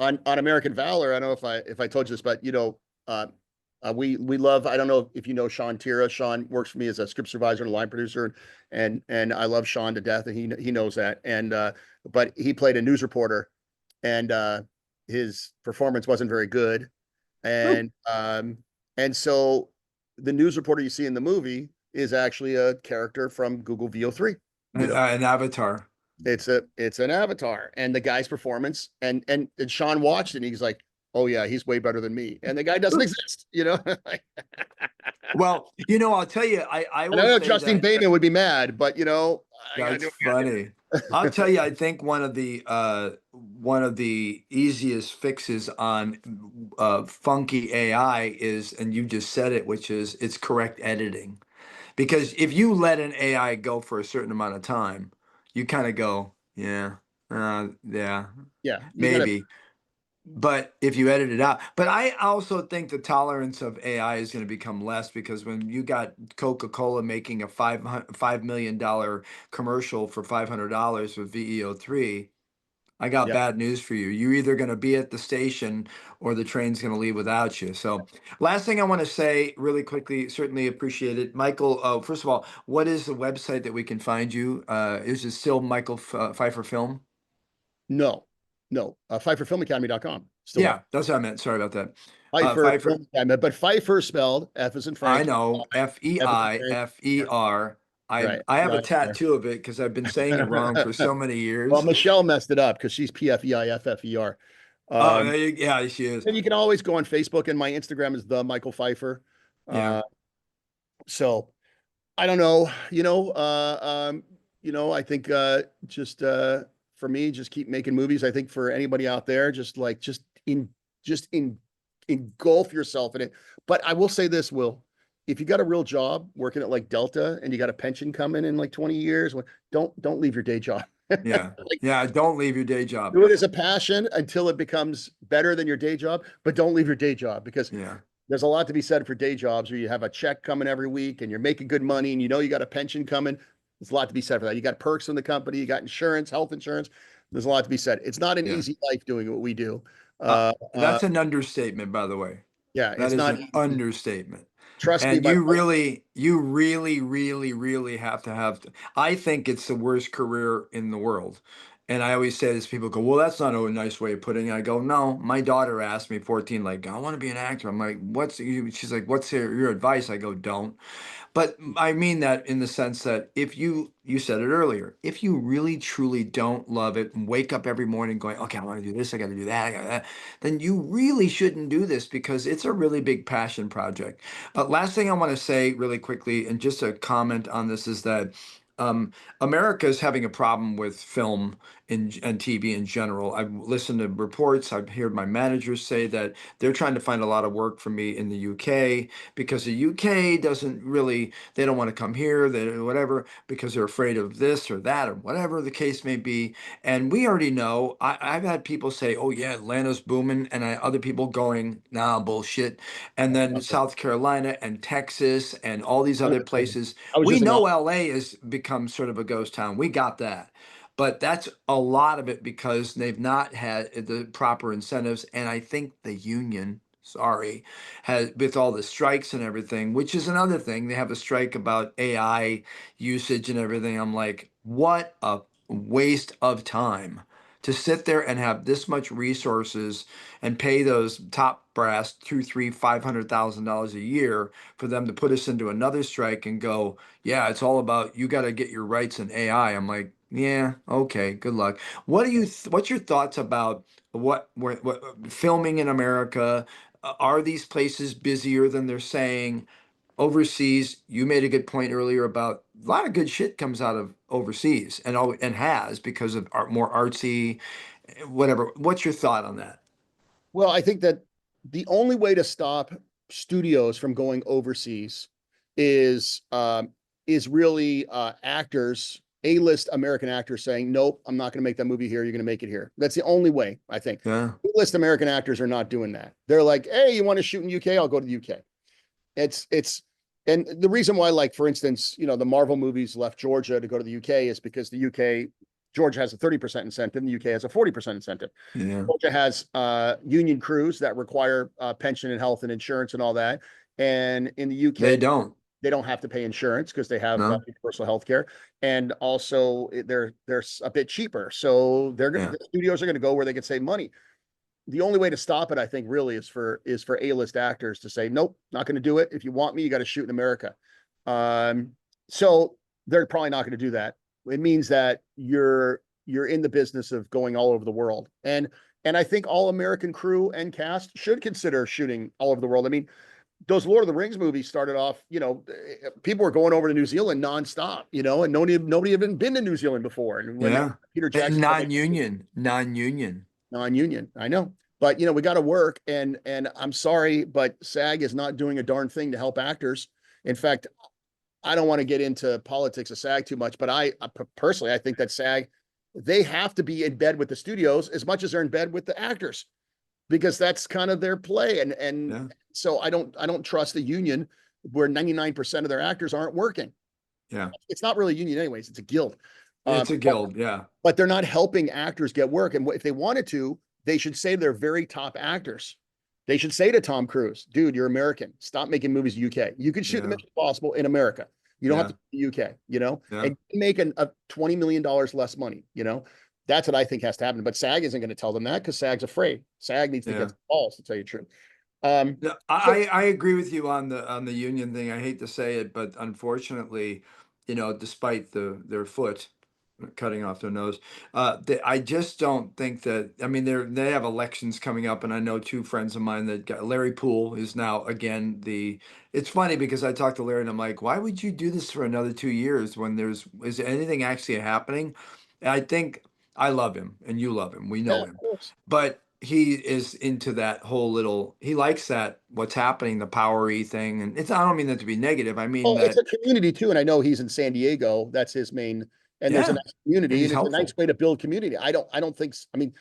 on American Valor, I don't know if I told you this, but we love. I don't know if you know Sean Tira. Sean works for me as a script supervisor and a line producer, and I love Sean to death, and he knows that. And but he played a news reporter, and his performance wasn't very good, Ooh. and so the news reporter you see in the movie is actually a character from Google VO3. An avatar. It's an avatar, and the guy's performance, and Sean watched it, and he's like, "Oh yeah, he's way better than me," and the guy doesn't exist, Well, I'll tell you, I And I will know say Justine that Bateman would be mad, but I gotta that's do what I funny. I'll gotta tell you, I think one of the easiest fixes on funky AI is, and you just said it, which is it's correct editing. Because if you let an AI go for a certain amount of time, you kind of go, yeah, yeah, yeah, you gotta. maybe. But if you edit it out, but I also think the tolerance of AI is going to become less because when you got Coca-Cola making a $5 million commercial for $500 with VEO3, I got Yeah, bad news for you. You're either going to be at the station or the train's going to leave without you. So, last thing I want to say really quickly, certainly appreciate it, Michael. First of all, what is the website that we can find you? Is it still Michael Pfeiffer Film? no, no. PfeifferFilmAcademy.com still Yeah, there. that's what I meant. Sorry about that. Pfeiffer Pfeiffer. Film Academy, but Pfeiffer spelled F as in I Frank, know, F E F as in I Frank. F E Yeah, R. I right. I have a Yeah, tattoo of it because I've been saying it wrong for yeah. so many Well, years. Michelle messed it up because she's Pfeiffer. Oh, Um, yeah, she is. and you can always go on Facebook, and my Instagram is the Michael Pfeiffer. Yeah, So I don't know, I think just for me, just keep making movies. I think for anybody out there, just in engulf yourself in it. But I will say this, Will, if you got a real job working at like Delta and you got a pension coming in like 20 years, don't leave your day job. yeah, Like yeah. Don't leave your day job. do it as a passion until it becomes better than your day job, but don't leave your day job because Yeah, there's a lot to be said for day jobs where you have a check coming every week and you're making good money and you got a pension coming. There's a lot to be said for that. You got perks in the company, you got insurance, health insurance. There's a lot to be said. It's not an yeah. easy life doing what we do. Uh, Uh, uh, that's an understatement, by the way. yeah, That it's is not an easy. understatement. Trust me, And my you really have to have. I think it's the worst career in the world. And I always say this, people go, well, that's not a nice way of putting it. I go, no, my daughter asked me 14, like, I want to be an actor. I'm like, she's like, what's your advice? I go, don't. But I mean that in the sense that if you said it earlier, if you really truly don't love it and wake up every morning going, okay, I want to do this, I got to do that, I got that, then you really shouldn't do this because it's a really big passion project. Last thing I want to say really quickly, and just a comment on this, is that um, America is having a problem with film and TV in general. I've listened to reports. I've heard my managers say that they're trying to find a lot of work for me in the UK because the UK doesn't really, they don't want to come here, they whatever, because they're afraid of this or that or whatever the case may be. And we already know, I've had people say, oh yeah, Atlanta's booming, and other people going, nah, bullshit. And then South Carolina and Texas and all these other places. I was We just in know LA has become sort of a ghost town. We got that. But that's a lot of it because they've not had the proper incentives. And I think the union, sorry, has, with all the strikes and everything, which is another thing. They have a strike about AI usage and everything. I'm like, what a waste of time to sit there and have this much resources and pay those top brass 2, 3, $500,000 a year for them to put us into another strike and go, yeah, it's all about you got to get your rights in AI. I'm like, yeah, okay, good luck. What's your thoughts about what filming in America? Are these places busier than they're saying? Overseas, you made a good point earlier about a lot of good shit comes out of overseas and has because of more artsy, whatever. What's your thought on that? Well, I think that the only way to stop studios from going overseas is is really actors, A-list American actors saying, "Nope, I'm not going to make that movie here. You're going to make it here." That's the only way, I think. Yeah, A-list American actors are not doing that. They're like, "Hey, you want to shoot in UK? I'll go to the UK." It's and the reason why, like for instance, the Marvel movies left Georgia to go to the UK is because the UK Georgia has a 30% incentive, and the UK has a 40% incentive. Yeah. Georgia has union crews that require pension and health and insurance and all that. And in the UK, They don't. they don't have to pay insurance because they have No. universal health care. And also they're a bit cheaper. So Yeah. the studios are going to go where they can save money. The only way to stop it, I think, really is for A-list actors to say, nope, not going to do it. If you want me, you got to shoot in America. So they're probably not going to do that. It means that you're in the business of going all over the world. And I think all American crew and cast should consider shooting all over the world. I mean, those Lord of the Rings movies started off, people were going over to New Zealand nonstop, and nobody had been to New Zealand before. And when Yeah. Peter Jackson Non-union. non-union, I know, but we got to work, and I'm sorry, but SAG is not doing a darn thing to help actors. In fact, I don't want to get into politics of SAG too much, but I personally, I think that SAG, they have to be in bed with the studios as much as they're in bed with the actors, because that's kind of their play. And Yeah. so I don't trust the union where 99% of their actors aren't working. Yeah. It's not really a union anyways, it's a guild. It's a guild. Yeah. But they're not helping actors get work. And if they wanted to, they should say to their very top actors, they should say to Tom Cruise, dude, you're American. Stop making movies in the UK. You can shoot the Yeah. Mission Impossible in America. You don't have Yeah. to be UK, Yeah. and you make a $20 million less money, That's what I think has to happen. But SAG isn't going to tell them that because SAG's afraid. SAG needs to Yeah. get some balls, to tell you the truth. No, So I agree with you on the union thing. I hate to say it, but unfortunately, despite their foot cutting off their nose, I just don't think that. I mean, they have elections coming up, and I know two friends of mine that got Larry Poole is now again the. It's funny because I talked to Larry and I'm like, why would you do this for another 2 years when is anything actually happening? And I think I love him and you love him. We yeah, know of him, course. but he is into that whole little he likes that what's happening, the powery thing. And I don't mean that to be negative. I mean Well, it's that, a community too, and I know he's in San Diego. That's his main, and there's a yeah, nice and community, he's and it's a nice helpful. way to build community. I don't think. I mean,